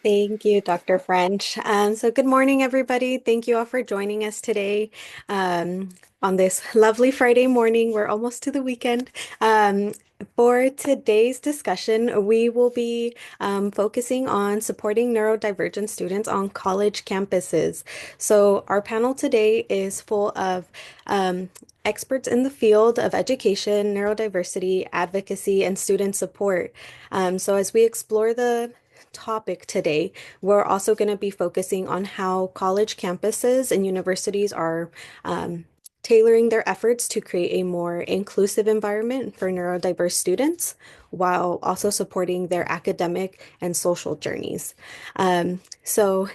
Thank you, Dr. French. So good morning, everybody. Thank you all for joining us today um, on this lovely Friday morning. We're almost to the weekend. Um, for today's discussion, we will be focusing on supporting neurodivergent students on college campuses. So our panel today is full of um, experts in the field of education, neurodiversity, advocacy, and student support. So as we explore the topic today, we're also going to be focusing on how college campuses and universities are tailoring their efforts to create a more inclusive environment for neurodiverse students while also supporting their academic and social journeys. So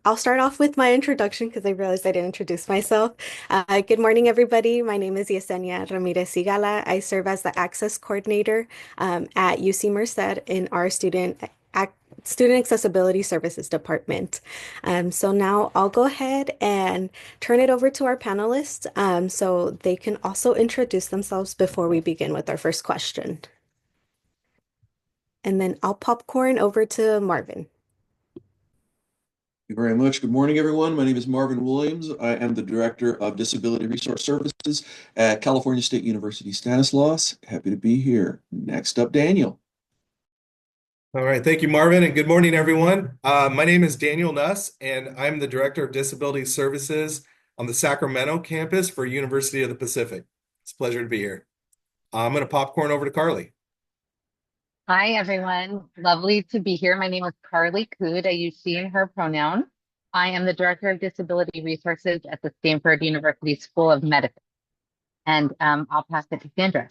I'll start off with my introduction because I realized I didn't introduce myself. Good morning, everybody. My name is Yesenia Ramirez Sigala. I serve as the Access Coordinator at UC Merced in our Student Accessibility Services Department. So now I'll go ahead and turn it over to our panelists so they can also introduce themselves before we begin with our first question. And then I'll popcorn over to Marvin. Thank you very much. Good morning, everyone. My name is Marvin Williams. I am the Director of Disability Resource Services at California State University Stanislaus. Happy to be here. Next up, Daniel. All right, thank you, Marvin, and good morning, everyone. My name is Daniel Nuss, and I'm the Director of Disability Services on the Sacramento campus for University of the Pacific. It's a pleasure to be here. I'm going to popcorn over to Carly. Hi, everyone. Lovely to be here. My name is Carly Cood. I use she and her pronoun. I am the Director of Disability Resources at the Stanford University School of Medicine. And I'll pass it to Sandra.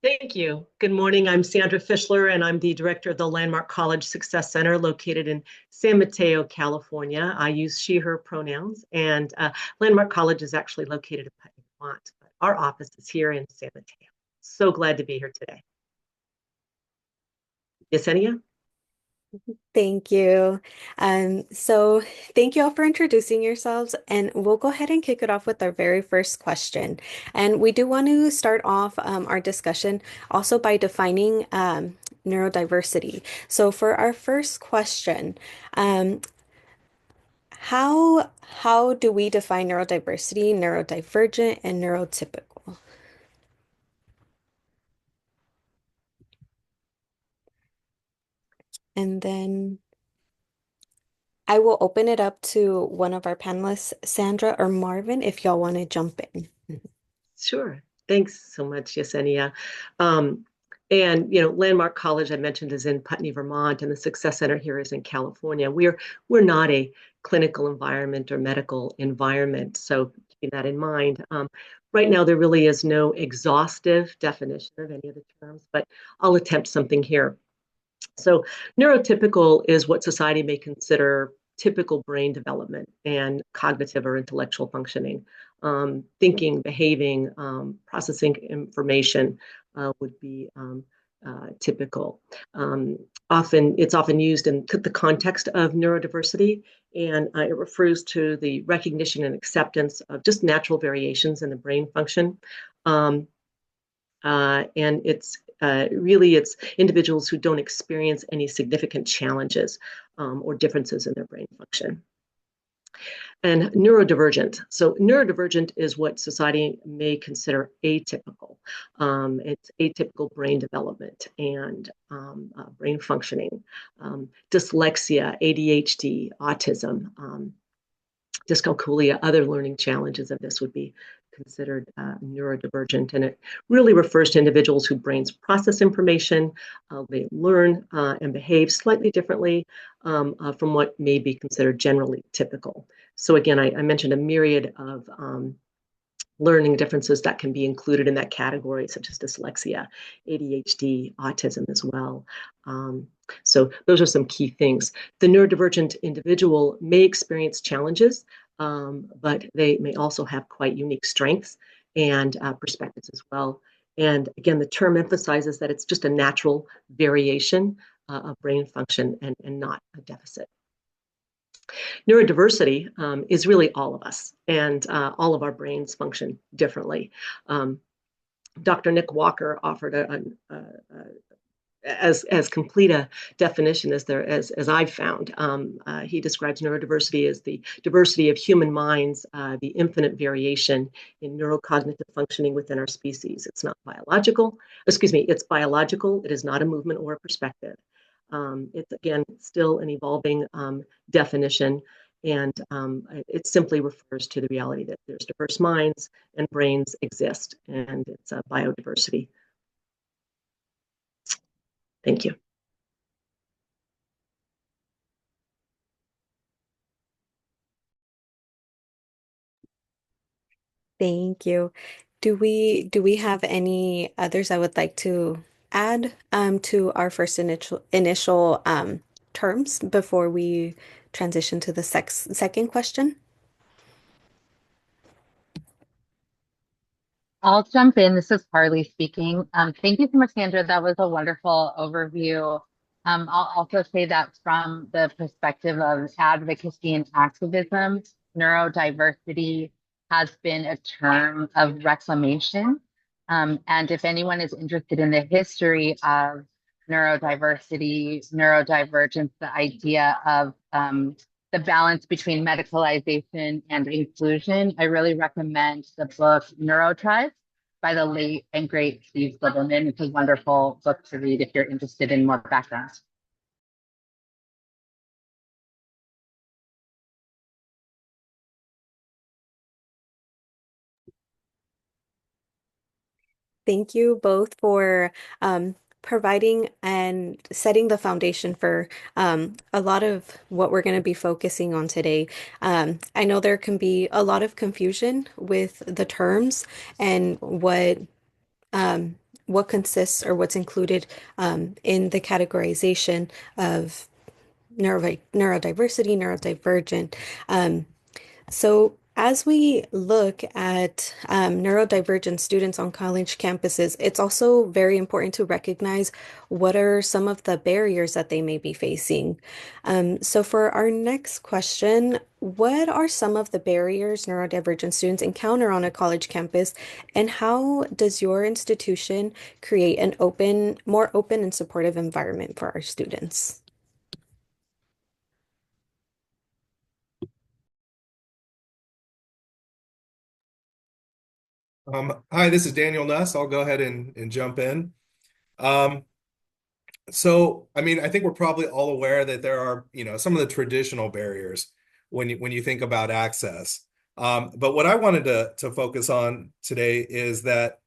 Thank you. Good morning. I'm Sandra Fischler, and I'm the director of the Landmark College Success Center located in San Mateo, California. I use she, her pronouns, and Landmark College is actually located in Putney, Vermont, but our office is here in San Mateo. So glad to be here today. Yesenia? Thank you. So thank you all for introducing yourselves, and we'll go ahead and kick it off with our very first question. And we do want to start off our discussion also by defining neurodiversity. So for our first question, how do we define neurodiversity, neurodivergent, and neurotypical? And then I will open it up to one of our panelists, Sandra or Marvin, if y'all want to jump in. Sure. Thanks so much, Yesenia. Landmark College, I mentioned, is in Putney, Vermont, and the Success Center here is in California. We're not a clinical environment or medical environment, so keeping that in mind. Right now, there really is no exhaustive definition of any of the terms, but I'll attempt something here. So neurotypical is what society may consider typical brain development and cognitive or intellectual functioning. Thinking, behaving, processing information would be typical. It's often used in the context of neurodiversity, and it refers to the recognition and acceptance of just natural variations in the brain function. And it's individuals who don't experience any significant challenges or differences in their brain function. And neurodivergent. So neurodivergent is what society may consider atypical. It's atypical brain development and brain functioning, dyslexia, ADHD, autism, dyscalculia, other learning challenges of this would be considered neurodivergent, and it really refers to individuals whose brains process information, they learn and behave slightly differently from what may be considered generally typical. So again, I mentioned a myriad of learning differences that can be included in that category, such as dyslexia, ADHD, autism as well. So those are some key things. The neurodivergent individual may experience challenges, but they may also have quite unique strengths and perspectives as well. And again, the term emphasizes that it's just a natural variation of brain function and not a deficit. Neurodiversity is really all of us, and all of our brains function differently. Dr. Nick Walker offered as complete a definition as I've found. He describes neurodiversity as the diversity of human minds, the infinite variation in neurocognitive functioning within our species. It's not biological. Excuse me. It's biological. It is not a movement or a perspective. It's again still an evolving definition. And it simply refers to the reality that there's diverse minds and brains exist, and it's a biodiversity. Thank you. Thank you. Do we have any others I would like to add to our first initial terms before we transition to the second question? I'll jump in. This is Carly speaking. Thank you so much, Sandra. That was a wonderful overview. I'll also say that from the perspective of advocacy and activism, neurodiversity has been a term of reclamation. And if anyone is interested in the history of neurodiversity, neurodivergence, the idea of the balance between medicalization and inclusion, I really recommend the book Neurotribe by the late and great Steve Silverman. It's a wonderful book to read if you're interested in more background. Thank you both for providing and setting the foundation for a lot of what we're going to be focusing on today. I know there can be a lot of confusion with the terms and um, what consists or what's included in the categorization of neurodiversity, neurodivergent. So, as we look at neurodivergent students on college campuses, it's also very important to recognize what are some of the barriers that they may be facing. So, for our next question, what are some of the barriers neurodivergent students encounter on a college campus, and how does your institution create an more open and supportive environment for our students? Hi, this is Daniel Nuss. I'll go ahead and jump in. So, I mean, I think we're probably all aware that there are, some of the traditional barriers when you think about access. But what I wanted to focus on today is that,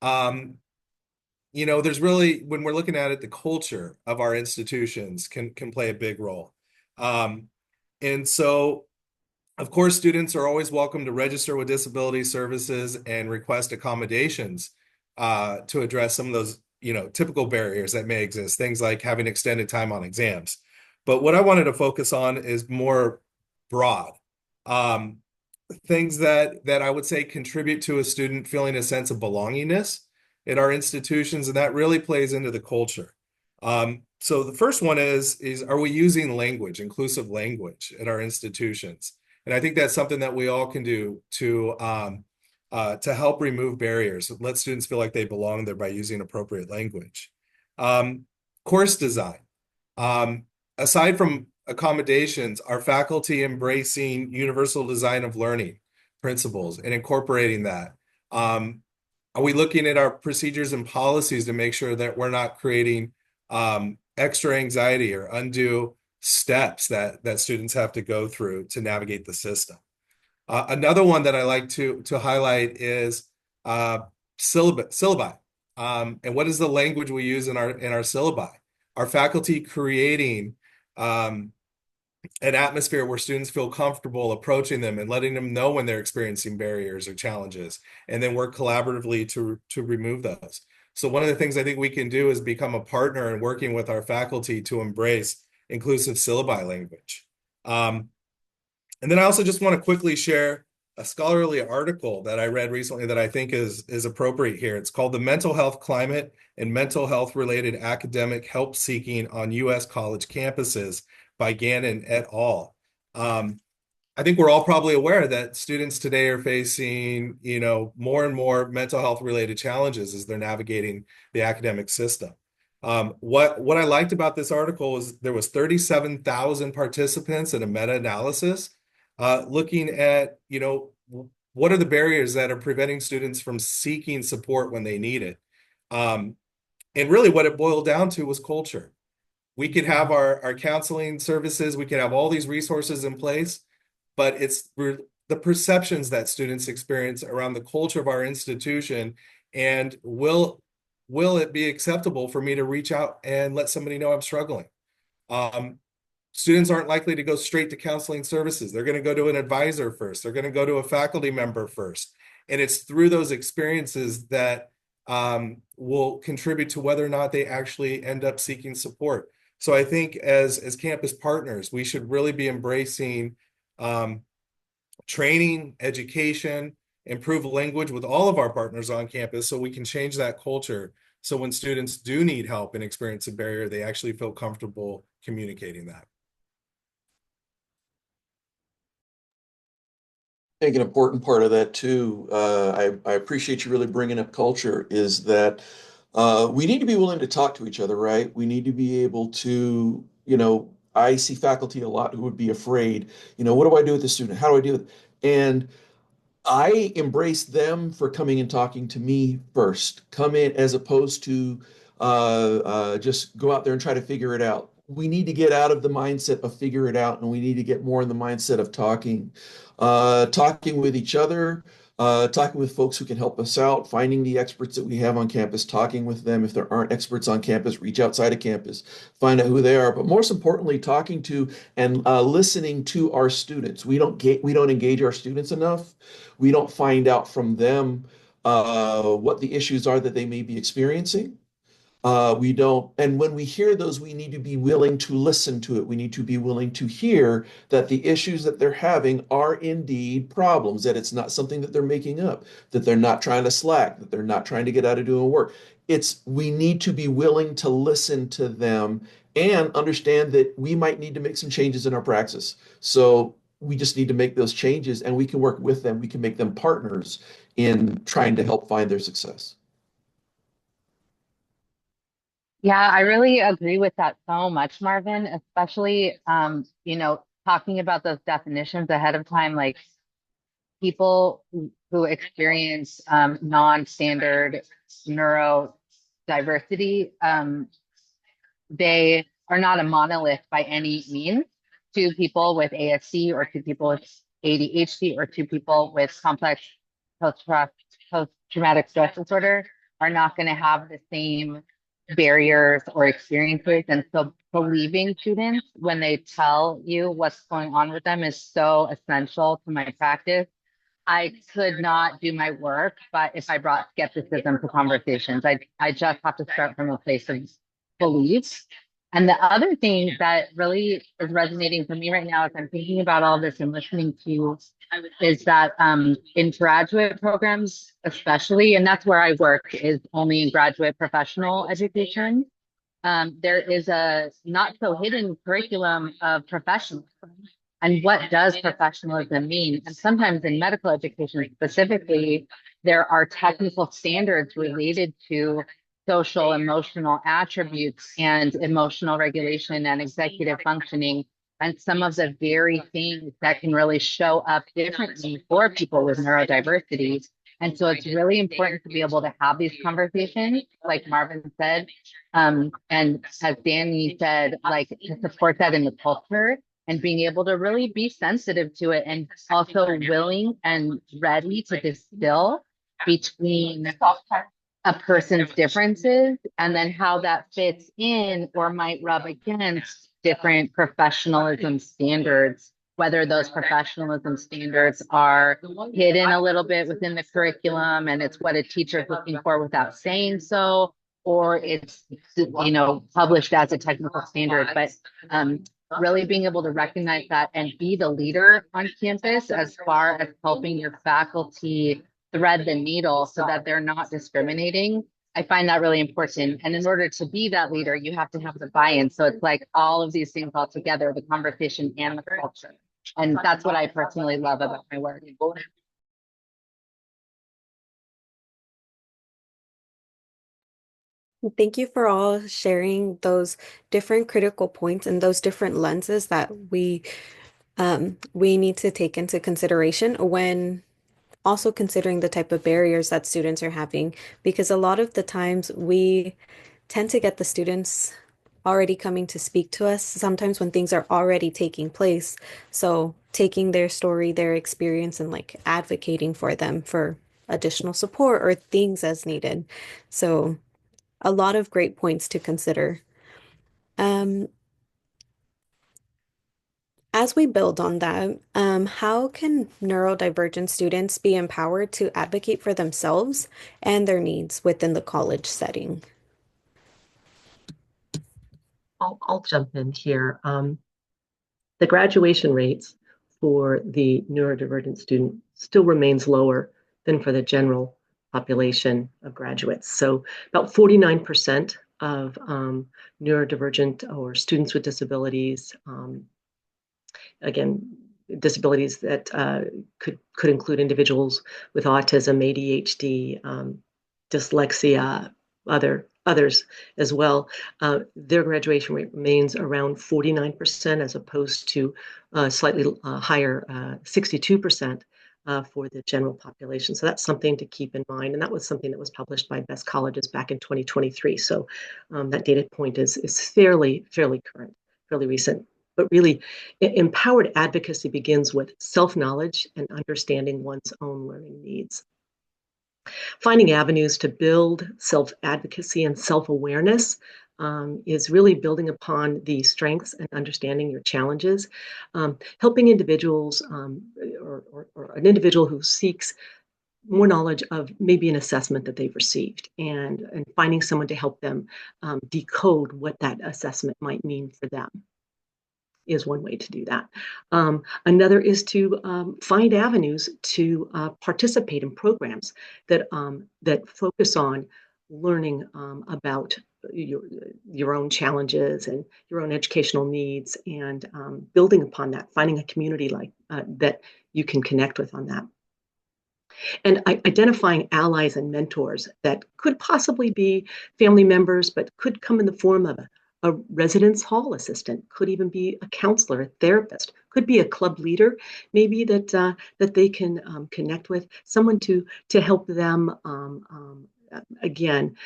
there's really, when we're looking at it, the culture of our institutions can play a big role. And so, of course, students are always welcome to register with disability services and request accommodations to address some of those, typical barriers that may exist, things like having extended time on exams. But what I wanted to focus on is more broad, things that I would say contribute to a student feeling a sense of belongingness at our institutions, and that really plays into the culture. So the first one is are we using language, inclusive language at our institutions? And I think that's something that we all can do to help remove barriers, let students feel like they belong there by using appropriate language. Course design. Aside from accommodations, are faculty embracing universal design of learning principles and incorporating that? Are we looking at our procedures and policies to make sure that we're not creating extra anxiety or undue steps that students have to go through to navigate the system? Another one that I like to highlight is syllabi. And what is the language we use in our syllabi? Are faculty creating an atmosphere where students feel comfortable approaching them and letting them know when they're experiencing barriers or challenges, and then work collaboratively to remove those? So one of the things I think we can do is become a partner in working with our faculty to embrace inclusive syllabi language. And then I also just want to quickly share a scholarly article that I read recently that I think is appropriate here. It's called The Mental Health Climate and Mental Health Related Academic Help Seeking on U.S. College Campuses by Gannon et al. I think we're all probably aware that students today are facing, more and more mental health related challenges as they're navigating the academic system. What I liked about this article is there was 37,000 participants in a meta-analysis looking at, what are the barriers that are preventing students from seeking support when they need it? And really what it boiled down to was culture. We could have our counseling services, we could have all these resources in place, but it's the perceptions that students experience around the culture of our institution, and will it be acceptable for me to reach out and let somebody know I'm struggling? Students aren't likely to go straight to counseling services. They're going to go to an advisor first. They're going to go to a faculty member first. And it's through those experiences that will contribute to whether or not they actually end up seeking support. So I think as campus partners, we should really be embracing training, education, improve language with all of our partners on campus so we can change that culture. So when students do need help and experience a barrier, they actually feel comfortable communicating that. I think an important part of that too, I appreciate you really bringing up culture, is that we need to be willing to talk to each other, right? We need to be able to, I see faculty a lot who would be afraid, what do I do with the student? How do I do it? And I embrace them for coming and talking to me first. Come in as opposed to just go out there and try to figure it out. We need to get out of the mindset of figure it out, and we need to get more in the mindset of talking with each other, talking with folks who can help us out, finding the experts that we have on campus, talking with them. If there aren't experts on campus, reach outside of campus, find out who they are. But most importantly, talking to and listening to our students. We don't engage our students enough. We don't find out from them what the issues are that they may be experiencing. We don't, and when we hear those, we need to be willing to listen to it. We need to be willing to hear that the issues that they're having are indeed problems, that it's not something that they're making up, that they're not trying to slack, that they're not trying to get out of doing work. We need to be willing to listen to them and understand that we might need to make some changes in our praxis. So we just need to make those changes, and we can work with them. We can make them partners in trying to help find their success. Yeah, I really agree with that so much, Marvin, especially talking about those definitions ahead of time, like people who experience non-standard neurodiversity, they are not a monolith by any means. To people with ASD, or to people with ADHD, or to people with complex post-traumatic stress disorder are not going to have the same barriers or experiences. And so believing students when they tell you what's going on with them is so essential to my practice. I could not do my work, but if I brought skepticism to conversations, I just have to start from a place of belief. And the other thing that really is resonating for me right now as I'm thinking about all this and listening to is that in graduate programs, especially, and that's where I work, is only in graduate professional education. There is a not so hidden curriculum of professionalism. And what does professionalism mean? And sometimes in medical education specifically, there are technical standards related to social emotional attributes and emotional regulation and executive functioning. And some of the very things that can really show up differently for people with neurodiversity. And so it's really important to be able to have these conversations, like Marvin said, and as Danny said, like to support that in the culture and being able to really be sensitive to it, and also willing and ready to distill between a person's differences and then how that fits in or might rub against different professionalism standards, whether those professionalism standards are hidden a little bit within the curriculum and it's what a teacher is looking for without saying so, or it's published as a technical standard. But really being able to recognize that and be the leader on campus as far as helping your faculty thread the needle so that they're not discriminating. I find that really important. And in order to be that leader, you have to have the buy-in. So it's like all of these things all together, the conversation and the culture. And that's what I personally love about my work. Thank you for all sharing those different critical points and those different lenses that we need to take into consideration when also considering the type of barriers that students are having, because a lot of the times we tend to get the students already coming to speak to us sometimes when things are already taking place. So taking their story, their experience, and like advocating for them for additional support or things as needed. So a lot of great points to consider. Um, as we build on that, how can neurodivergent students be empowered to advocate for themselves and their needs within the college setting? I'll jump in here. The graduation rates for the neurodivergent student still remains lower than for the general population of graduates. So about 49% of neurodivergent or students with disabilities, again, disabilities that could include individuals with autism, ADHD, dyslexia, others as well. Their graduation rate remains around 49% as opposed to slightly higher, 62%. For the general population. So that's something to keep in mind. And that was something that was published by Best Colleges back in 2023. So that data point is fairly current, fairly recent. But really, empowered advocacy begins with self-knowledge and understanding one's own learning needs. Finding avenues to build self-advocacy and self-awareness is really building upon the strengths and understanding your challenges, helping individuals or an individual who seeks more knowledge of maybe an assessment that they've received and finding someone to help them decode what that assessment might mean for them is one way to do that. Another is to find avenues to participate in programs that focus on learning about your own challenges and your own educational needs, and building upon that, finding a community like that you can connect with on that. And identifying allies and mentors that could possibly be family members, but could come in the form of a residence hall assistant, could even be a counselor, a therapist, could be a club leader, maybe that they can connect with, someone to help them again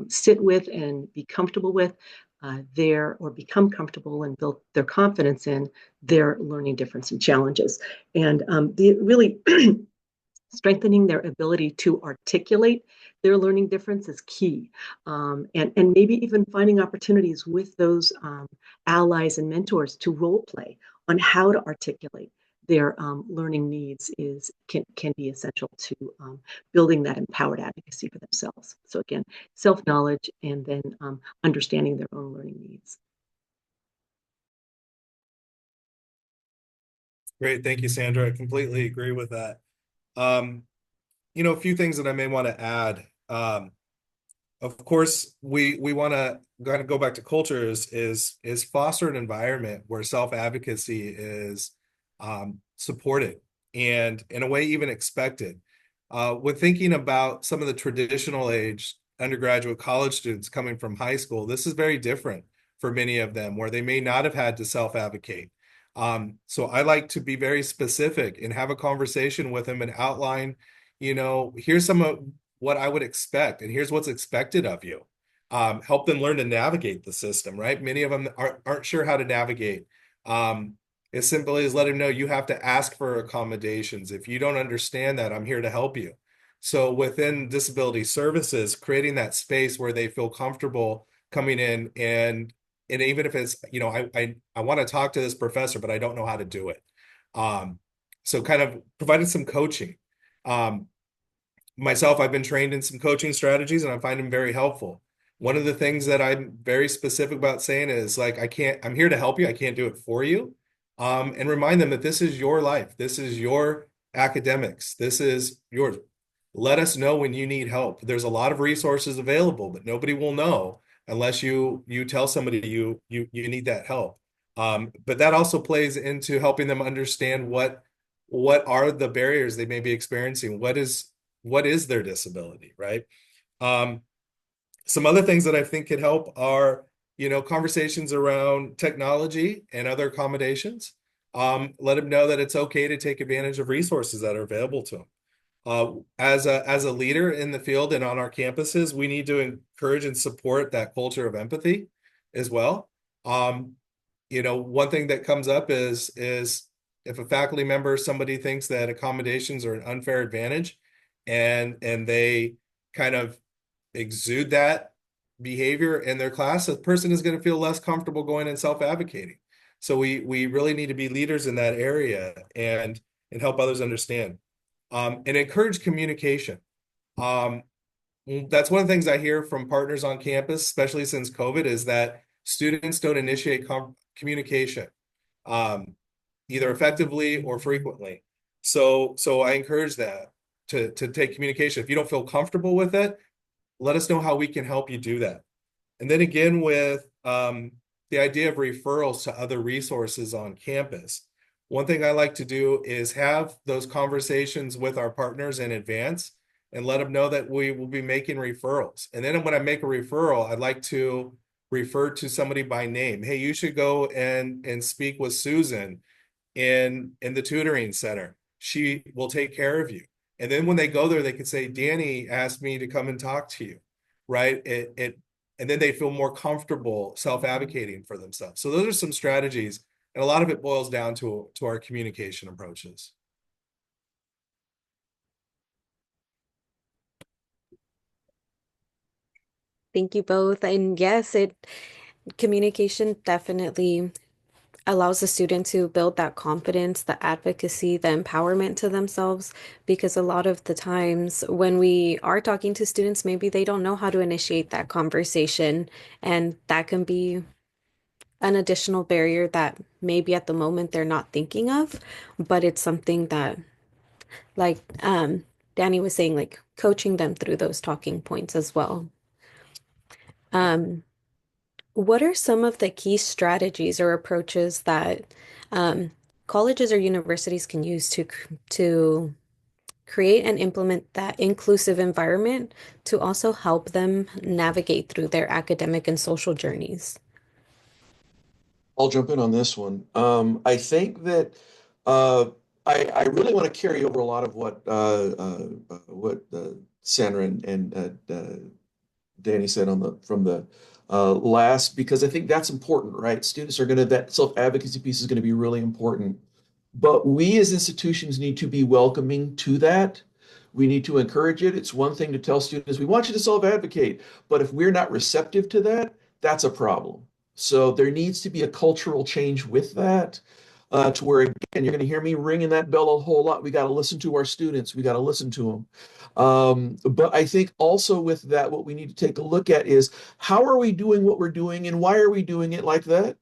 sit with and be comfortable with or become comfortable and build their confidence in their learning difference and challenges. And really strengthening their ability to articulate their learning difference is key. And maybe even finding opportunities with those allies and mentors to role play on how to articulate their learning needs can be essential to building that empowered advocacy for themselves. So again, self-knowledge and then understanding their own learning needs. Great. Thank you, Sandra. I completely agree with that. A few things that I may want to add. Of course, we want to kind of go back to culture is foster an environment where self-advocacy is supported and in a way even expected. When thinking about some of the traditional age undergraduate college students coming from high school, this is very different for many of them where they may not have had to self-advocate. So I like to be very specific and have a conversation with them and outline, here's some of what I would expect, and here's what's expected of you. Help them learn to navigate the system, right? Many of them aren't sure how to navigate. As simply as letting them know you have to ask for accommodations. If you don't understand that, I'm here to help you. So within disability services, creating that space where they feel comfortable coming in and even if it's, I want to talk to this professor, but I don't know how to do it. So kind of providing some coaching. Myself, I've been trained in some coaching strategies and I find them very helpful. One of the things that I'm very specific about saying is like, I'm here to help you. I can't do it for you. And remind them that this is your life. This is your academics. This is yours. Let us know when you need help. There's a lot of resources available, but nobody will know unless you tell somebody you need that help. But that also plays into helping them understand what are the barriers they may be experiencing. What is their disability, right? Some other things that I think could help are, conversations around technology and other accommodations. Let them know that it's okay to take advantage of resources that are available to them. As a leader in the field and on our campuses, we need to encourage and support that culture of empathy as well. One thing that comes up is if a faculty member, somebody thinks that accommodations are an unfair advantage, and they kind of exude that behavior in their class, the person is going to feel less comfortable going and self-advocating. So we really need to be leaders in that area and help others understand. And encourage communication. That's one of the things I hear from partners on campus, especially since COVID, is that students don't initiate communication, either effectively or frequently. So I encourage that to take communication. If you don't feel comfortable with it, let us know how we can help you do that. And then again, with the idea of referrals to other resources on campus. One thing I like to do is have those conversations with our partners in advance and let them know that we will be making referrals. And then when I make a referral, I'd like to refer to somebody by name. Hey, you should go and speak with Susan in the tutoring center. She will take care of you. And then when they go there, they can say, Danny asked me to come and talk to you, right? And then they feel more comfortable self-advocating for themselves. So those are some strategies, and a lot of it boils down to our communication approaches. Thank you both. And yes, communication definitely allows the student to build that confidence, the advocacy, the empowerment to themselves, because a lot of the times when we are talking to students, maybe they don't know how to initiate that conversation, and that can be an additional barrier that maybe at the moment they're not thinking of, but it's something that, like Danny was saying, like coaching them through those talking points as well. Um, What are some of the key strategies or approaches that um, colleges or universities can use to create and implement that inclusive environment to also help them navigate through their academic and social journeys? I'll jump in on this one. I think that uh, I really want to carry over a lot of what Sandra and Danny said on the from the last, because I think that's important, right? Students are going to, that self-advocacy piece is going to be really important. But we as institutions need to be welcoming to that. We need to encourage it. It's one thing to tell students, we want you to self-advocate, but if we're not receptive to that, that's a problem. So there needs to be a cultural change with that, to where, again, you're going to hear me ringing that bell a whole lot. We got to listen to our students. We got to listen to them. But I think also with that, what we need to take a look at is how are we doing what we're doing and why are we doing it like that?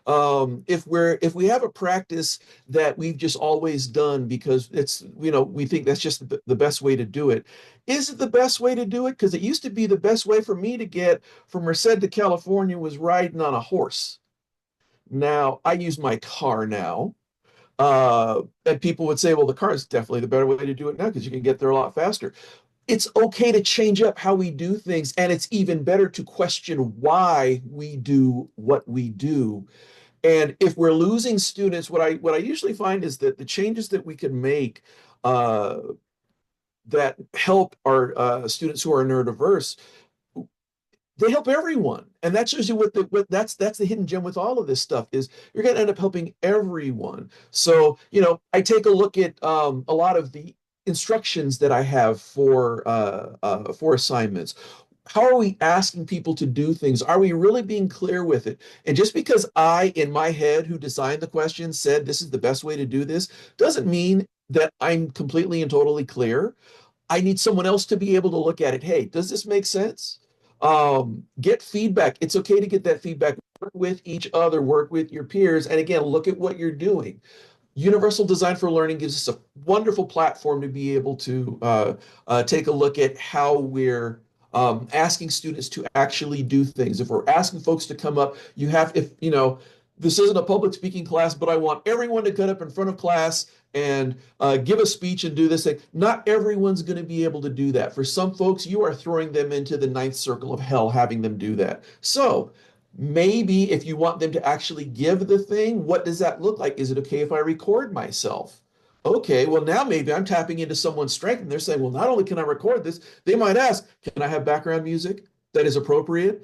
If we have a practice that we've just always done because it's, we think that's just the best way to do it. Is it the best way to do it? Because it used to be the best way for me to get from Merced to California was riding on a horse. Now I use my car now. And people would say, well, the car is definitely the better way to do it now because you can get there a lot faster. It's okay to change up how we do things, and it's even better to question why we do what we do. And if we're losing students, what I usually find is that the changes that we can make uh, that help our students who are neurodiverse, they help everyone. And that's usually that's the hidden gem with all of this stuff is you're going to end up helping everyone. So, I take a look at a lot of the instructions that I have for assignments. How are we asking people to do things? Are we really being clear with it? And just because I, in my head, who designed the question, said this is the best way to do this, doesn't mean that I'm completely and totally clear. I need someone else to be able to look at it. Hey, does this make sense? Get feedback. It's okay to get that feedback. Work with each other, work with your peers, and again, look at what you're doing. Universal Design for Learning gives us a wonderful platform to be able to take a look at how we're asking students to actually do things. If we're asking folks to come up, if this isn't a public speaking class, but I want everyone to get up in front of class and give a speech and do this thing. Not everyone's going to be able to do that. For some folks, you are throwing them into the ninth circle of hell having them do that. So maybe if you want them to actually give the thing, what does that look like? Is it okay if I record myself? Okay, well, now maybe I'm tapping into someone's strength and they're saying, well, not only can I record this, they might ask, can I have background music that is appropriate?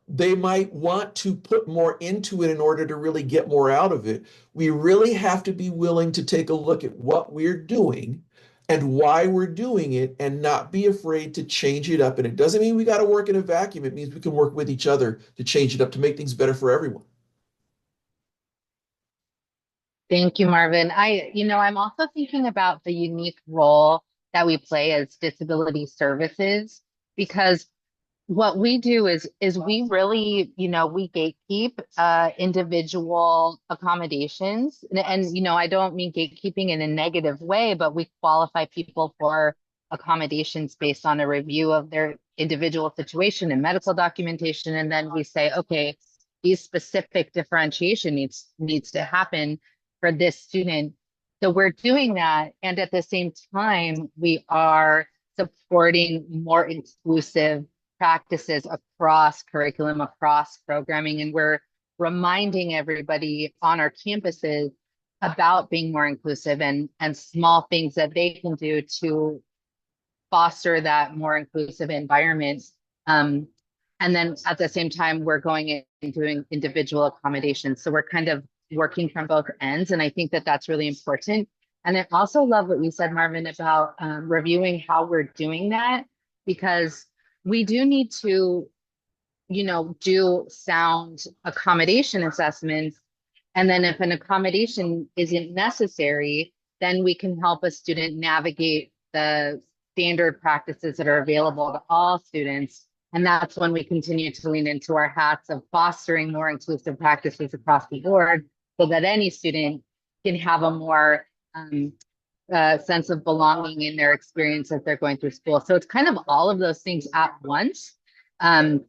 They might want to put more into it in order to really get more out of it. We really have to be willing to take a look at what we're doing and why we're doing it and not be afraid to change it up. And it doesn't mean we got to work in a vacuum. It means we can work with each other to change it up to make things better for everyone. Thank you, Marvin. I'm also thinking about the unique role that we play as disability services because what we do is we really, we gatekeep individual accommodations. And I don't mean gatekeeping in a negative way, but we qualify people for accommodations based on a review of their individual situation and medical documentation. And then we say, okay, these specific differentiation needs to happen for this student. So we're doing that. And at the same time, we are supporting more inclusive practices across curriculum, across programming, and we're reminding everybody on our campuses about being more inclusive and small things that they can do to foster that more inclusive environment. And then at the same time, we're going in and doing individual accommodations. So we're kind of working from both ends. And I think that that's really important. And I also love what you said, Marvin, about reviewing how we're doing that, because we do need to, do sound accommodation assessments. And then if an accommodation isn't necessary, then we can help a student navigate the standard practices that are available to all students. And that's when we continue to lean into our hats of fostering more inclusive practices across the board so that any student can have a more sense of belonging in their experience as they're going through school. So it's kind of all of those things at once, and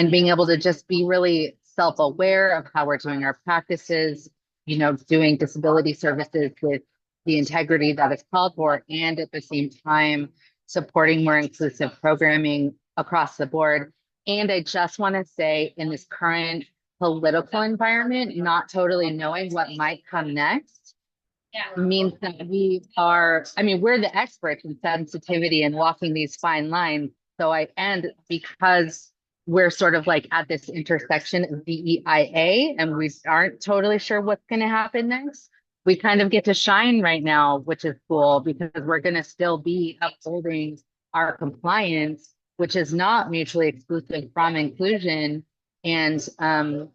being able to just be really self-aware of how we're doing our practices, doing disability services with the integrity that is called for, and at the same time, supporting more inclusive programming across the board. And I just want to say, in this current political environment, not totally knowing what might come next means that we're the experts in sensitivity and walking these fine lines. And because we're sort of like at this intersection of DEIA and we aren't totally sure what's going to happen next, we kind of get to shine right now, which is cool because we're going to still be upholding our compliance, which is not mutually exclusive from inclusion. And I'm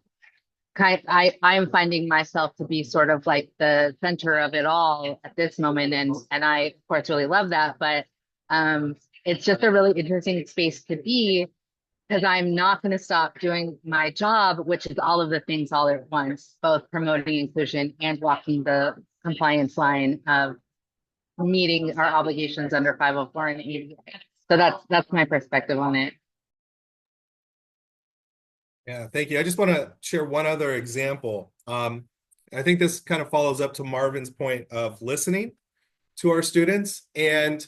finding myself to be sort of like the center of it all at this moment. And I, of course, really love that. But it's just a really interesting space to be because I'm not going to stop doing my job, which is all of the things all at once, both promoting inclusion and walking the compliance line of meeting our obligations under 504 and 80. So that's my perspective on it. Yeah, thank you. I just want to share one other example. I think this kind of follows up to Marvin's point of listening to our students. And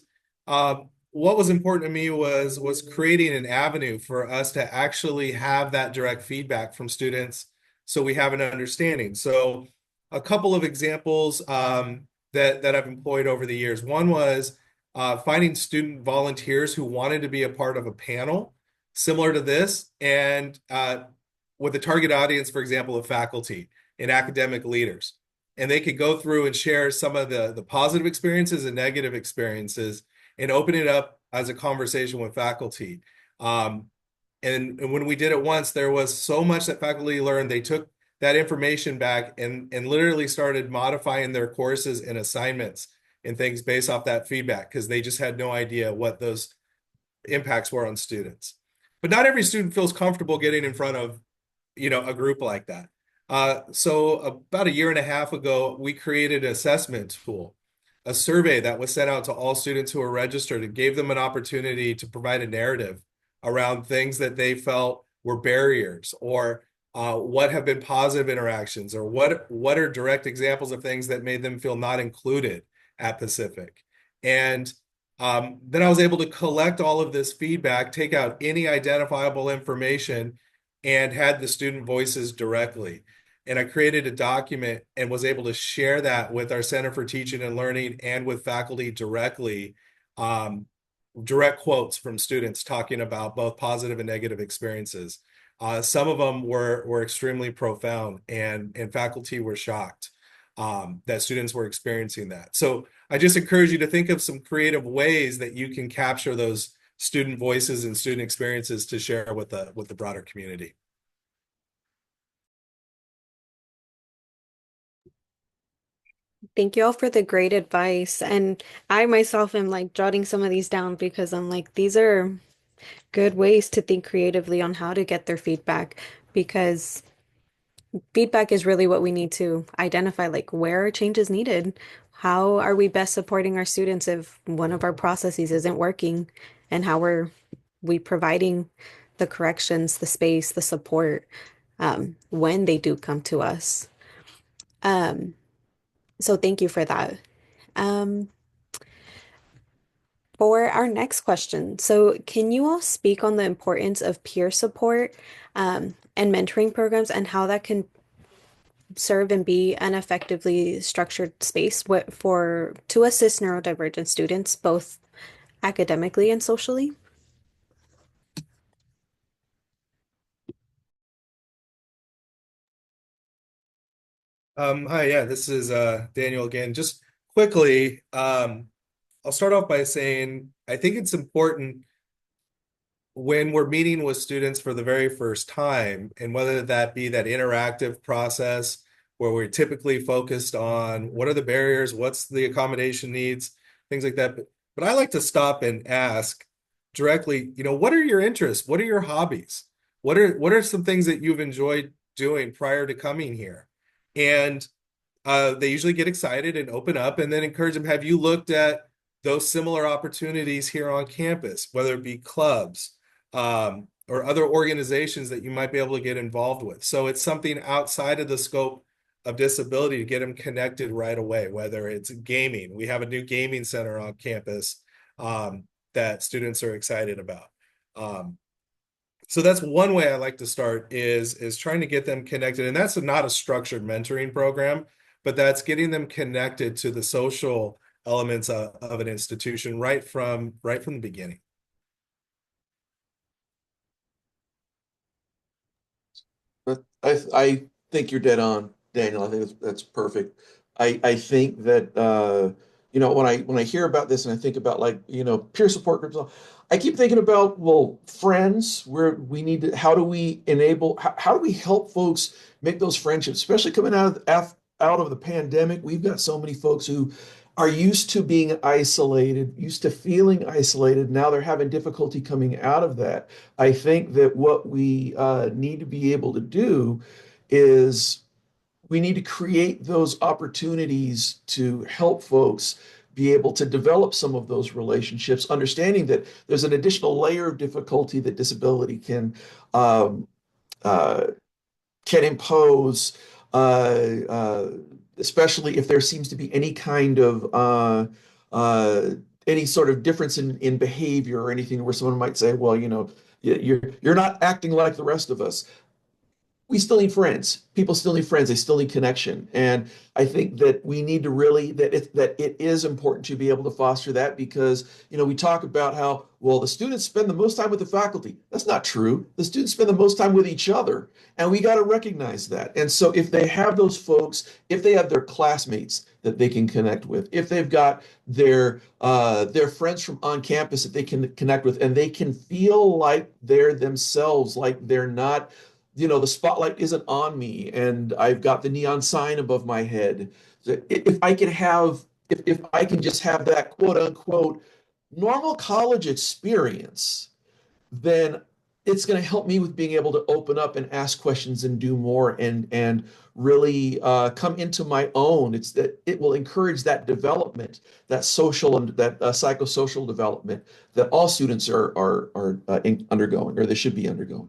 what was important to me was creating an avenue for us to actually have that direct feedback from students so we have an understanding. So a couple of examples that I've employed over the years. One was finding student volunteers who wanted to be a part of a panel similar to this, and with a target audience, for example, of faculty and academic leaders. And they could go through and share some of the positive experiences and negative experiences and open it up as a conversation with faculty. And when we did it once, there was so much that faculty learned. They took that information back and literally started modifying their courses and assignments and things based off that feedback because they just had no idea what those impacts were on students. But not every student feels comfortable getting in front of, a group like that. So about a year and a half ago, we created an assessment tool, a survey that was sent out to all students who were registered and gave them an opportunity to provide a narrative around things that they felt were barriers or What have been positive interactions, or what are direct examples of things that made them feel not included at Pacific? And then I was able to collect all of this feedback, take out any identifiable information, and had the student voices directly. And I created a document and was able to share that with our Center for Teaching and Learning and with faculty directly, um, direct quotes from students talking about both positive and negative experiences. Some of them were extremely profound, and faculty were shocked that students were experiencing that. So I just encourage you to think of some creative ways that you can capture those student voices and student experiences to share with the broader community. Thank you all for the great advice. And I myself am like jotting some of these down because I'm like, these are good ways to think creatively on how to get their feedback, because feedback is really what we need to identify, like where are changes needed? How are we best supporting our students if one of our processes isn't working? And how are we providing the corrections, the space, the support when they do come to us? Um, so thank you for that. Um, for our next question, so can you all speak on the importance of peer support and mentoring programs and how that can serve and be an effectively structured space for to assist neurodivergent students both academically and socially? Hi, yeah, this is Daniel again. Just quickly, I'll start off by saying I think it's important when we're meeting with students for the very first time, and whether that be that interactive process where we're typically focused on what are the barriers, what's the accommodation needs, things like that. But I like to stop and ask directly, what are your interests? What are your hobbies? What are some things that you've enjoyed doing prior to coming here? And they usually get excited and open up, and then encourage them. Have you looked at those similar opportunities here on campus, whether it be clubs or other organizations that you might be able to get involved with? So it's something outside of the scope of disability to get them connected right away, whether it's gaming. We have a new gaming center on campus that students are excited about. So that's one way I like to start is trying to get them connected. And that's not a structured mentoring program, but that's getting them connected to the social elements of an institution right from the beginning. But I think you're dead on, Daniel. I think that's perfect. I think that when I hear about this and I think about like peer support groups, I keep thinking about, well, friends, where we need to, how do we enable, how do we help folks make those friendships, especially coming out of the pandemic. We've got so many folks who are used to being isolated, used to feeling isolated. Now they're having difficulty coming out of that. I think that what we need to be able to do is we need to create those opportunities to help folks be able to develop some of those relationships, understanding that there's an additional layer of difficulty that disability um, uh, can impose, uh, especially if there seems to be any kind of uh, any sort of difference in behavior or anything where someone might say, well, you're not acting like the rest of us. We still need friends. People still need friends. They still need connection. And I think that we need to really that it is important to be able to foster that, because we talk about how, well, the students spend the most time with the faculty. That's not true. The students spend the most time with each other, and we got to recognize that. And so if they have those folks, if they have their classmates that they can connect with, if they've got their friends from on campus that they can connect with, and they can feel like they're themselves, like they're not, the spotlight isn't on me and I've got the neon sign above my head. So if I can just have that quote unquote normal college experience, then it's going to help me with being able to open up and ask questions and do more and really come into my own. It's that it will encourage that development, that social and that psychosocial development that all students are undergoing, or they should be undergoing.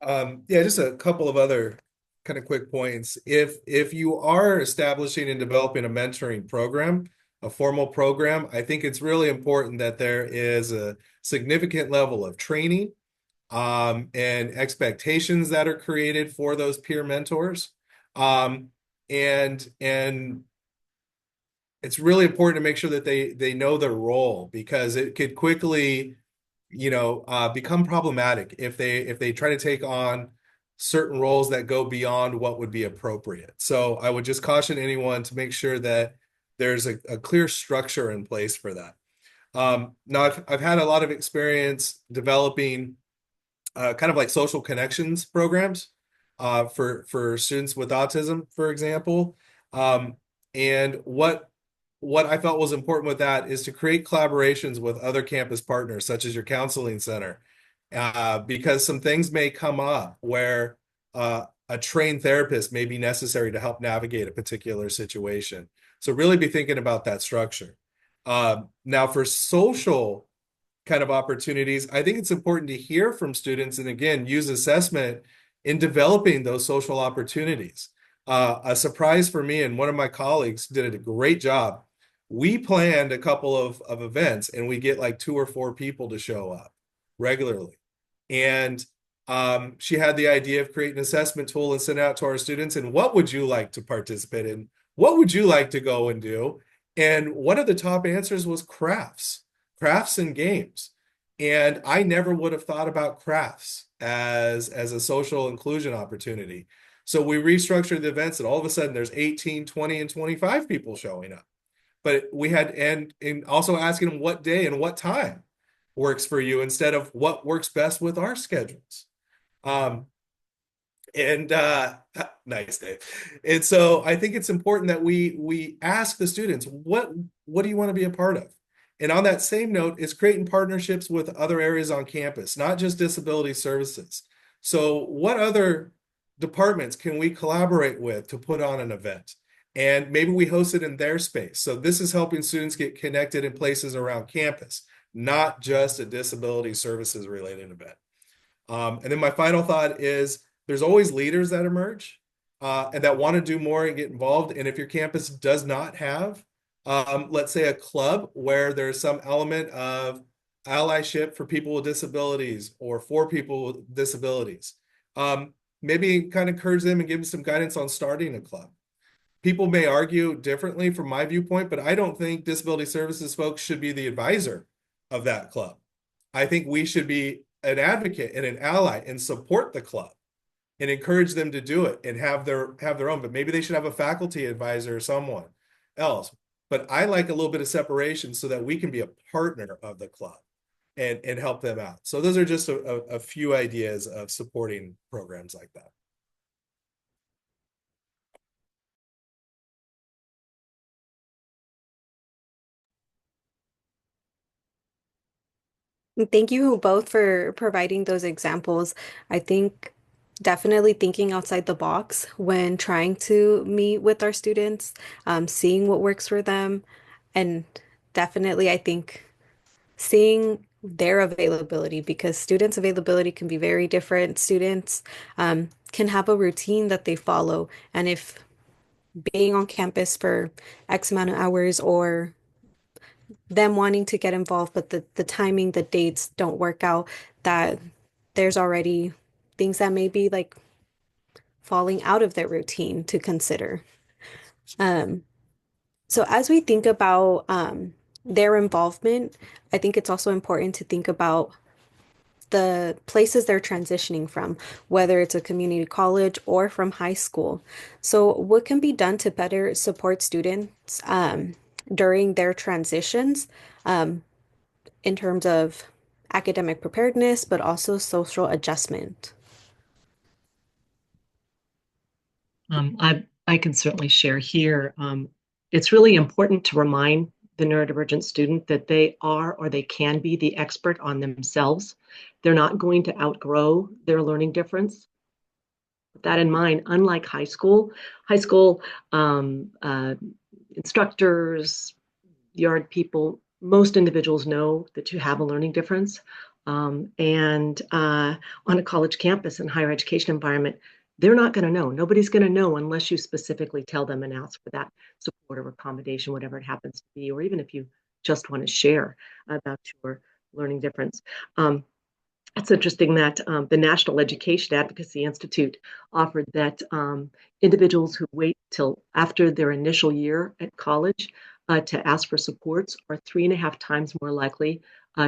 Yeah, just a couple of other kind of quick points. If you are establishing and developing a mentoring program, a formal program, I think it's really important that there is a significant level of training and expectations that are created for those peer mentors. And it's really important to make sure that they know their role, because it could quickly, become problematic if they try to take on certain roles that go beyond what would be appropriate. So I would just caution anyone to make sure that there's a clear structure in place for that. Now I've had a lot of experience developing kind of like social connections programs for students with autism, for example. And what I felt was important with that is to create collaborations with other campus partners, such as your counseling center, because some things may come up where a trained therapist may be necessary to help navigate a particular situation. So really be thinking about that structure. Now, for social kind of opportunities, I think it's important to hear from students and again, use assessment in developing those social opportunities. A surprise for me, and one of my colleagues did a great job. We planned a couple of events and we get like 2 or 4 people to show up regularly. And she had the idea of creating an assessment tool and send it out to our students. And what would you like to participate in? What would you like to go and do? And one of the top answers was crafts and games. And I never would have thought about crafts as a social inclusion opportunity. So we restructured the events and all of a sudden there's 18, 20, and 25 people showing up. But we had, and also asking them what day and what time works for you instead of what works best with our schedules. Um, and nice, Dave. And so I think it's important that we ask the students, what do you want to be a part of? And on that same note, is creating partnerships with other areas on campus, not just disability services. So what other departments can we collaborate with to put on an event? And maybe we host it in their space. So this is helping students get connected in places around campus, not just a disability services related event. And then my final thought is there's always leaders that emerge and that want to do more and get involved. And if your campus does not have, let's say, a club where there's some element of allyship for people with disabilities or for people with disabilities, maybe kind of encourage them and give them some guidance on starting a club. People may argue differently from my viewpoint, but I don't think disability services folks should be the advisor of that club. I think we should be an advocate and an ally and support the club and encourage them to do it and have their own, but maybe they should have a faculty advisor or someone else. But I like a little bit of separation so that we can be a partner of the club and help them out. So those are just a few ideas of supporting programs like that. Thank you both for providing those examples. I think definitely thinking outside the box when trying to meet with our students, seeing what works for them, and definitely I think seeing their availability because students' availability can be very different. Students can have a routine that they follow, and if being on campus for X amount of hours or them wanting to get involved, but the timing, the dates don't work out, that there's already things that may be like falling out of their routine to consider. Um, so as we think about their involvement, I think it's also important to think about the places they're transitioning from, whether it's a community college or from high school. So what can be done to better support students during their transitions? In terms of academic preparedness, but also social adjustment. I can certainly share here. It's really important to remind the neurodivergent student that they are or they can be the expert on themselves. They're not going to outgrow their learning difference. With that in mind, unlike high school instructors, yard people, most individuals know that you have a learning difference. And on a college campus and higher education environment, they're not going to know. Nobody's going to know unless you specifically tell them and ask for that support or accommodation, whatever it happens to be, or even if you just want to share about your learning difference. It's interesting that the National Education Advocacy Institute offered that individuals who wait till after their initial year at college to ask for supports are 3.5 times more likely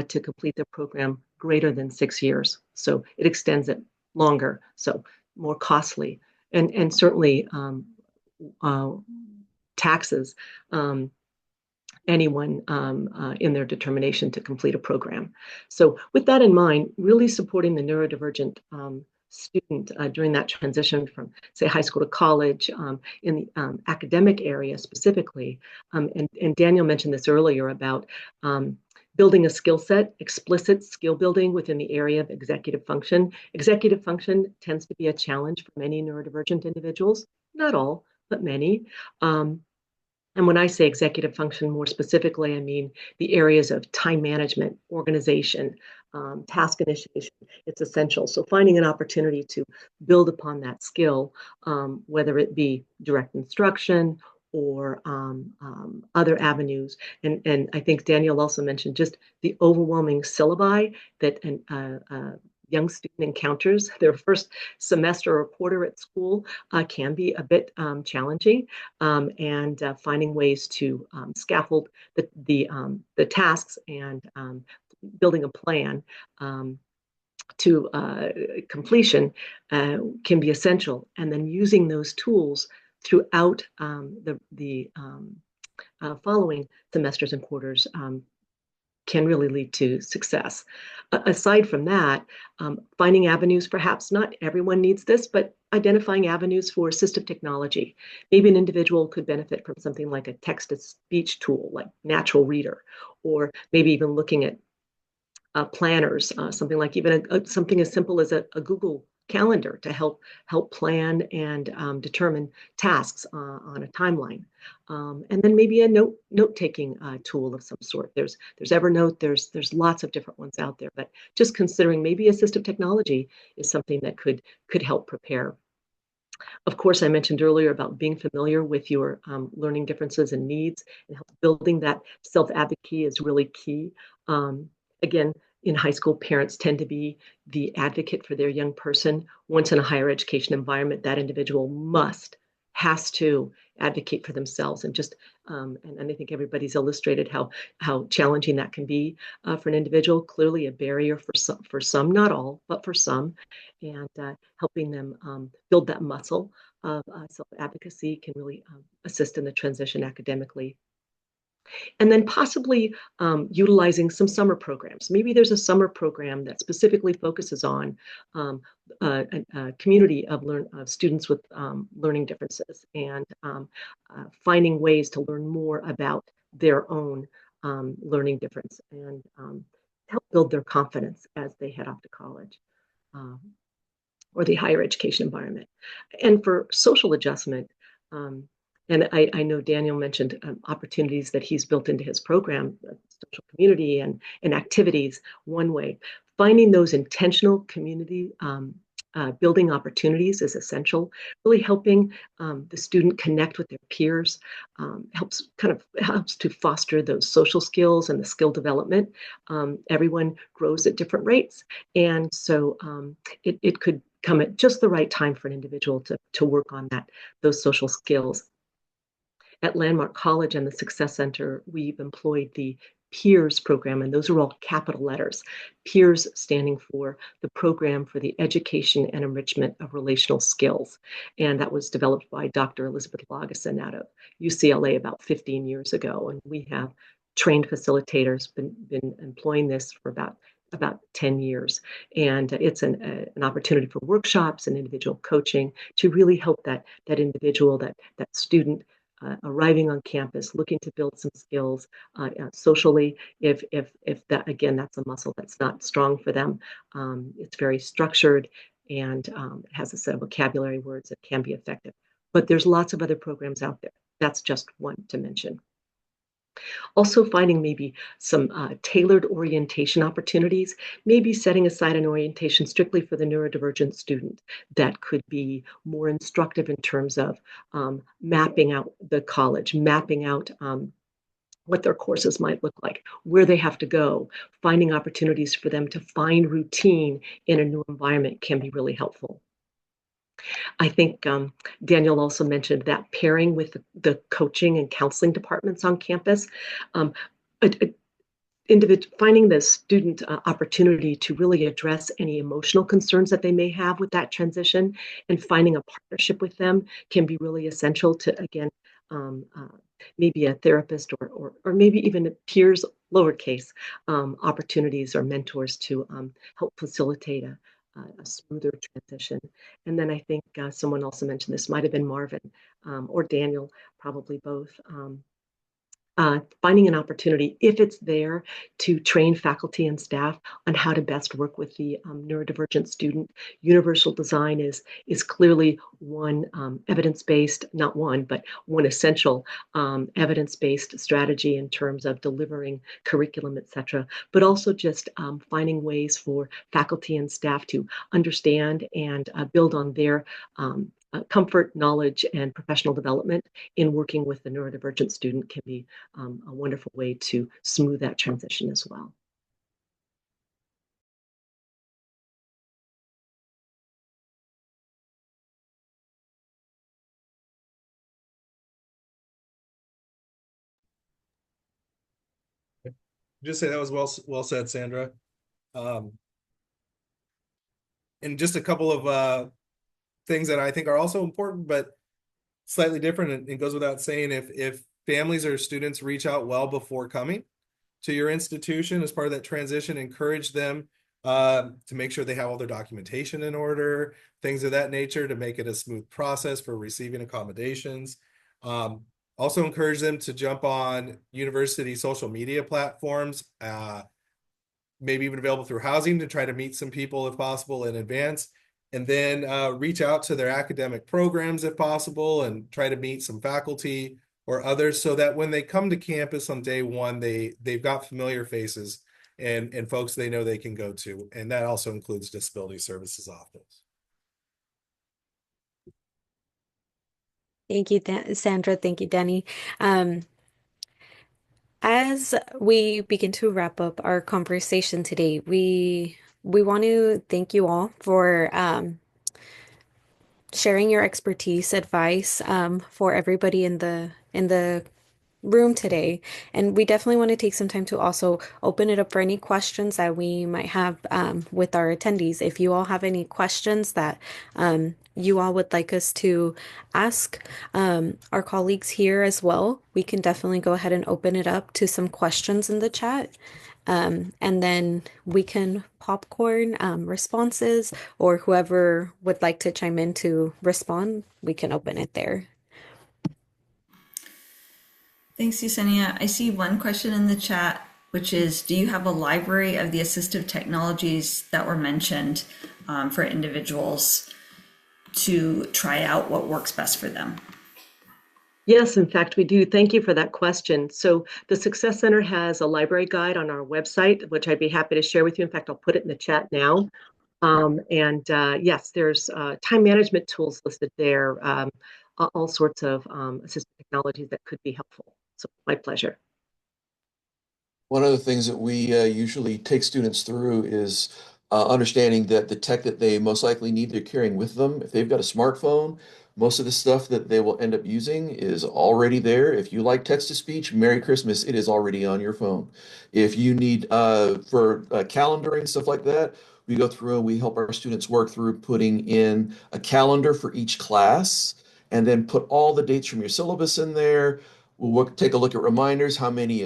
to complete their program greater than 6 years. So it extends it longer, so more costly, and certainly uh, taxes anyone in their determination to complete a program. So with that in mind, really supporting the neurodivergent student during that transition from, say, high school to college in the academic area specifically. And Daniel mentioned this earlier about building a skill set, explicit skill building within the area of executive function. Executive function tends to be a challenge for many neurodivergent individuals, not all, but many. And when I say executive function more specifically, I mean the areas of time management, organization, task initiation. It's essential. So finding an opportunity to build upon that skill, whether it be direct instruction or other avenues. And I think Daniel also mentioned just the overwhelming syllabi that an young student encounters their first semester or quarter at school can be a bit challenging, and finding ways to scaffold the tasks and building a plan to completion can be essential. And then using those tools throughout the following semesters and quarters can really lead to success. Aside from that, finding avenues, perhaps not everyone needs this, but identifying avenues for assistive technology. Maybe an individual could benefit from something like a text-to-speech tool like Natural Reader, or maybe even looking at planners, something like even something as simple as a Google Calendar to help plan and determine tasks on a timeline, and then maybe a note-taking tool of some sort. There's Evernote. There's lots of different ones out there, but just considering maybe assistive technology is something that could help prepare. Of course, I mentioned earlier about being familiar with your learning differences and needs, and building that self-advocacy is really key. Again, in high school, parents tend to be the advocate for their young person. Once in a higher education environment, that individual has to advocate for themselves. And just and I think everybody's illustrated how challenging that can be for an individual. Clearly, a barrier for some, not all, but for some, and helping them build that muscle of self-advocacy can really assist in the transition academically. And then possibly utilizing some summer programs. Maybe there's a summer program that specifically focuses on a community of students with learning differences, and finding ways to learn more about their own learning difference, and help build their confidence as they head off to college or the higher education environment. And for social adjustment, and I know Daniel mentioned opportunities that he's built into his program, social community and activities. One way, finding those intentional community building opportunities is essential. Really helping the student connect with their peers helps to foster those social skills and the skill development. Everyone grows at different rates, and so it could come at just the right time for an individual to work on those social skills. At Landmark College and the Success Center, we've employed the PEERS program, and those are all capital letters. PEERS standing for the Program for the Education and Enrichment of Relational Skills. And that was developed by Dr. Elizabeth Lageson out of UCLA about 15 years ago. And we have trained facilitators been employing this for about 10 years. And it's an opportunity for workshops and individual coaching to really help that individual, that student arriving on campus, looking to build some skills socially. If that, again, that's a muscle that's not strong for them, it's very structured, and it has a set of vocabulary words that can be effective. But there's lots of other programs out there. That's just one to mention. Also finding maybe some tailored orientation opportunities, maybe setting aside an orientation strictly for the neurodivergent student that could be more instructive in terms of mapping out the college, mapping out what their courses might look like, where they have to go, finding opportunities for them to find routine in a new environment can be really helpful. I think Daniel also mentioned that pairing with the coaching and counseling departments on campus, um, finding the student opportunity to really address any emotional concerns that they may have with that transition and finding a partnership with them can be really essential to, again, maybe a therapist or maybe even peers, lowercase, opportunities or mentors to help facilitate a smoother transition. And then I think someone also mentioned this, might have been Marvin or Daniel, probably both. Finding an opportunity, if it's there, to train faculty and staff on how to best work with the neurodivergent student. Universal design is clearly one evidence-based, not one, but one essential evidence-based strategy in terms of delivering curriculum, et cetera, but also just finding ways for faculty and staff to understand and build on their comfort, knowledge, and professional development in working with the neurodivergent student can be a wonderful way to smooth that transition as well. Just say that was well said, Sandra. And just a couple of things that I think are also important, but slightly different. And it goes without saying, if families or students reach out well before coming to your institution as part of that transition, encourage them to make sure they have all their documentation in order, things of that nature, to make it a smooth process for receiving accommodations. Also encourage them to jump on university social media platforms, maybe even available through housing, to try to meet some people if possible in advance. And then reach out to their academic programs if possible and try to meet some faculty or others so that when they come to campus on day one, they've got familiar faces and folks they know they can go to. And that also includes disability services office. Thank you, Sandra. Thank you, Danny. As we begin to wrap up our conversation today, we want to thank you all for sharing your expertise, advice for everybody in the room today. And we definitely want to take some time to also open it up for any questions that we might have with our attendees. If you all have any questions that you all would like us to ask our colleagues here as well, we can definitely go ahead and open it up to some questions in the chat. And then we can popcorn responses, or whoever would like to chime in to respond, we can open it there. Thanks, Yesenia. I see one question in the chat, which is, do you have a library of the assistive technologies that were mentioned for individuals to try out what works best for them? Yes, in fact, we do. Thank you for that question. So the Success Center has a library guide on our website, which I'd be happy to share with you. In fact, I'll put it in the chat now. Yes, there's time management tools listed there, all sorts of assistive technologies that could be helpful. So my pleasure. One of the things that we usually take students through is understanding that the tech that they most likely need, they're carrying with them. If they've got a smartphone, most of the stuff that they will end up using is already there. If you like text to speech, Merry Christmas, it is already on your phone. If you need for calendaring, stuff like that, we go through and we help our students work through putting in a calendar for each class and then put all the dates from your syllabus in there. We'll take a look at reminders, how many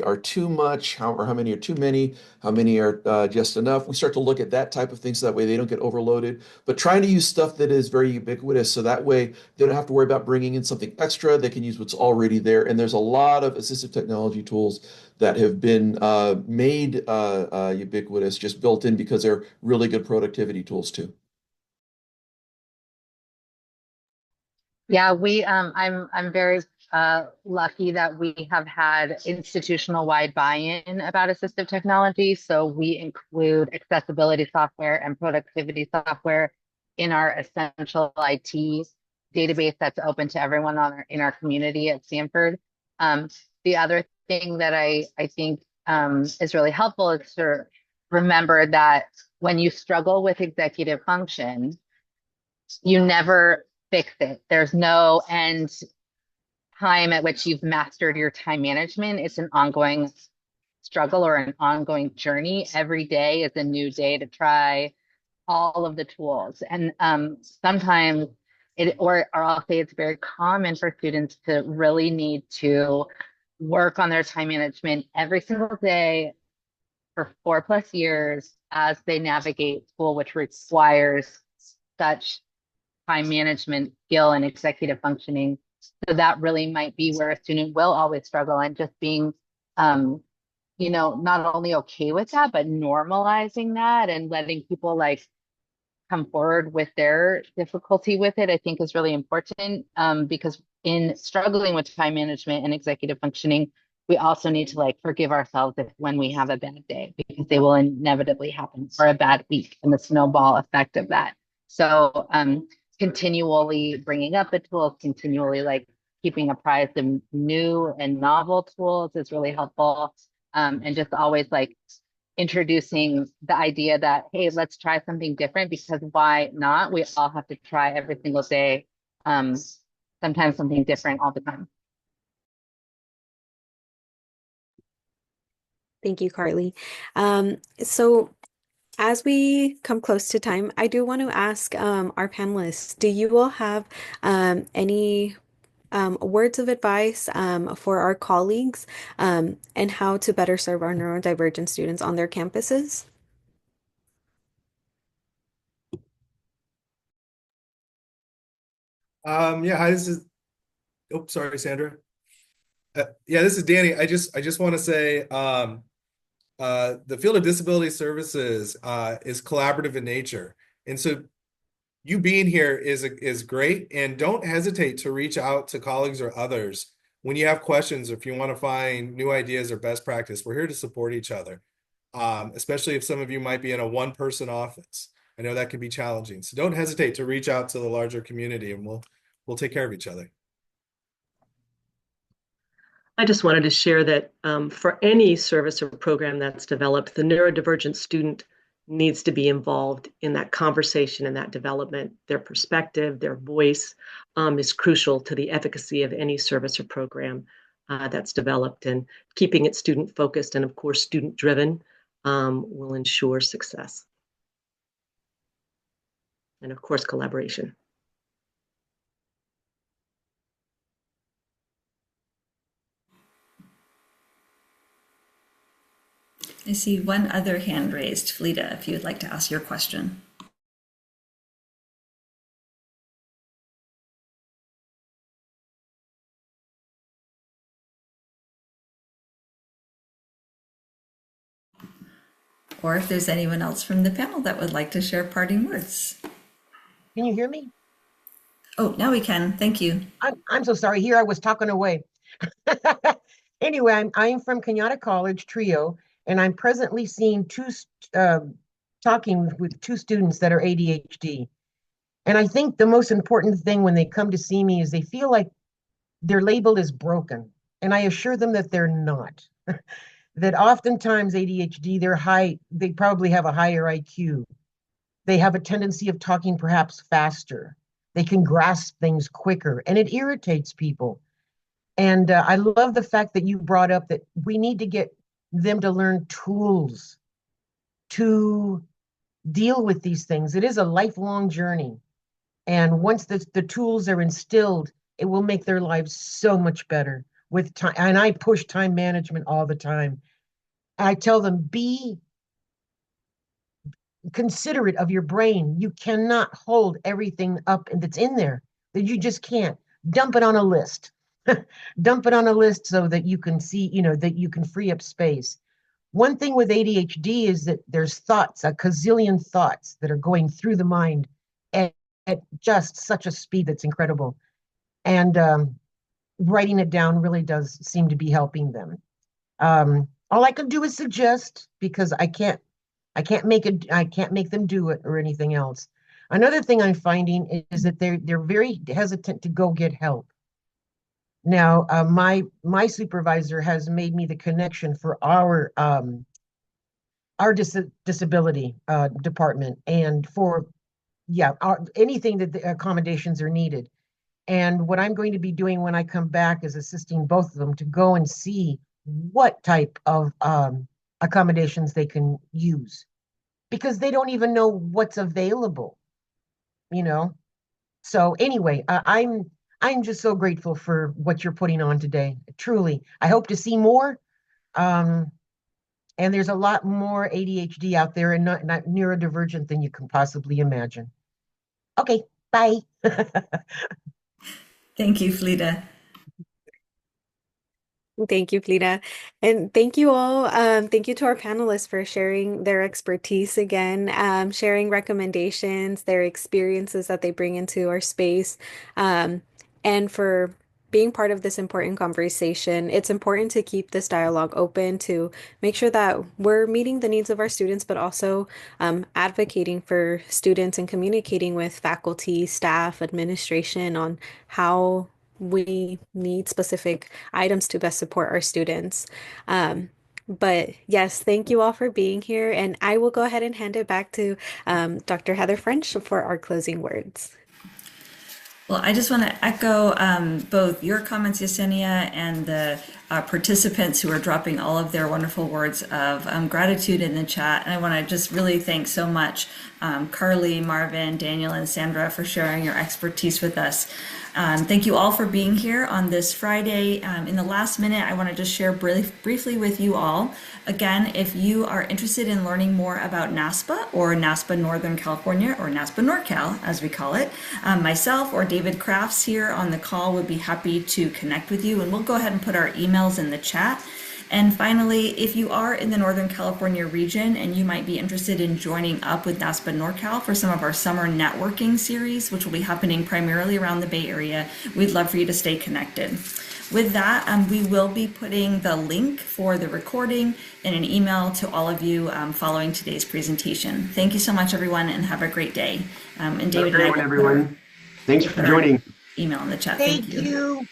are too much, how many are too many, how many are just enough. We start to look at that type of thing so that way they don't get overloaded. But trying to use stuff that is very ubiquitous so that way they don't have to worry about bringing in something extra. They can use what's already there. And there's a lot of assistive technology tools that have been made ubiquitous, just built in because they're really good productivity tools too. Yeah, I'm very lucky that we have had institutional-wide buy-in about assistive technology. So we include accessibility software and productivity software in our essential IT database that's open to everyone in our community at Stanford. The other thing that I think is really helpful is to remember that when you struggle with executive function, you never fix it. There's no end time at which you've mastered your time management. It's an ongoing struggle or an ongoing journey. Every day is a new day to try all of the tools. And sometimes or I'll say it's very common for students to really need to work on their time management every single day for 4+ years as they navigate school, which requires such time management skill and executive functioning. So that really might be where a student will always struggle, and just being, not only okay with that, but normalizing that and letting people like come forward with their difficulty with it, I think is really important, because in struggling with time management and executive functioning, we also need to like forgive ourselves when we have a bad day, because they will inevitably happen, or a bad week, and the snowball effect of that. So continually bringing up the tools, continually like keeping apprised of new and novel tools is really helpful. And just always like introducing the idea that, hey, let's try something different, because why not? We all have to try every single day, sometimes something different all the time. Thank you, Carly. So as we come close to time, I do want to ask our panelists, do you all have any words of advice for our colleagues and how to better serve our neurodivergent students on their campuses? Yeah, hi, sorry, Sandra. Yeah, this is Danny. I just want to say the field of disability services is collaborative in nature. And so you being here is great, and don't hesitate to reach out to colleagues or others when you have questions, or if you want to find new ideas or best practice. We're here to support each other, especially if some of you might be in a one-person office. I know that can be challenging. So don't hesitate to reach out to the larger community, and we'll take care of each other. I just wanted to share that for any service or program that's developed, the neurodivergent student needs to be involved in that conversation and that development. Their perspective, their voice is crucial to the efficacy of any service or program that's developed, and keeping it student focused and of course student driven will ensure success. And of course, collaboration. I see one other hand raised. Felita, if you would like to ask your question. Or if there's anyone else from the panel that would like to share parting words. Can you hear me? Oh, now we can. Thank you. I'm so sorry. Here I was talking away. Anyway, I'm from Kenyatta College Trio, and I'm presently seeing talking with two students that are ADHD. And I think the most important thing when they come to see me is they feel like they're labeled as broken. And I assure them that they're not. That oftentimes ADHD, they probably have a higher IQ. They have a tendency of talking perhaps faster. They can grasp things quicker, and it irritates people. And I love the fact that you brought up that we need to get them to learn tools to deal with these things. It is a lifelong journey. And once the tools are instilled, it will make their lives so much better with time. And I push time management all the time. I tell them, be considerate of your brain. You cannot hold everything up that's in there, that you just can't. Dump it on a list. Dump it on a list so that you can see, that you can free up space. One thing with ADHD is that there's thoughts, a gazillion thoughts that are going through the mind at just such a speed that's incredible. And writing it down really does seem to be helping them. All I can do is suggest, because I can't make them do it or anything else. Another thing I'm finding is that they're very hesitant to go get help. Now, my supervisor has made me the connection for our disability department, and for anything that the accommodations are needed. And what I'm going to be doing when I come back is assisting both of them to go and see what type of accommodations they can use, because they don't even know what's available, you know. So anyway, I'm just so grateful for what you're putting on today. Truly, I hope to see more. Um, and there's a lot more ADHD out there, and not neurodivergent than you can possibly imagine. Okay, bye. Thank you, Flida. Thank you, Plita. And thank you all. Thank you to our panelists for sharing their expertise again, sharing recommendations, their experiences that they bring into our space, and for being part of this important conversation. It's important to keep this dialogue open to make sure that we're meeting the needs of our students, but also advocating for students and communicating with faculty, staff, administration on how we need specific items to best support our students. But yes, thank you all for being here. And I will go ahead and hand it back to Dr. Heather French for our closing words. Well, I just want to echo both your comments, Yesenia, and the participants who are dropping all of their wonderful words of gratitude in the chat. And I want to just really thank so much Carly, Marvin, Daniel, and Sandra for sharing your expertise with us. Thank you all for being here on this Friday. In the last minute, I want to just share briefly with you all. Again, if you are interested in learning more about NASPA or NASPA Northern California, or NASPA NorCal as we call it, myself or David Crafts here on the call would be happy to connect with you, and we'll go ahead and put our emails in the chat. And finally, if you are in the Northern California region and you might be interested in joining up with NASPA NorCal for some of our summer networking series, which will be happening primarily around the Bay Area, we'd love for you to stay connected. With that, we will be putting the link for the recording in an email to all of you following today's presentation. Thank you so much, everyone, and have a great day. And David and I will everyone. Thanks for joining. Email in the chat. Thank you.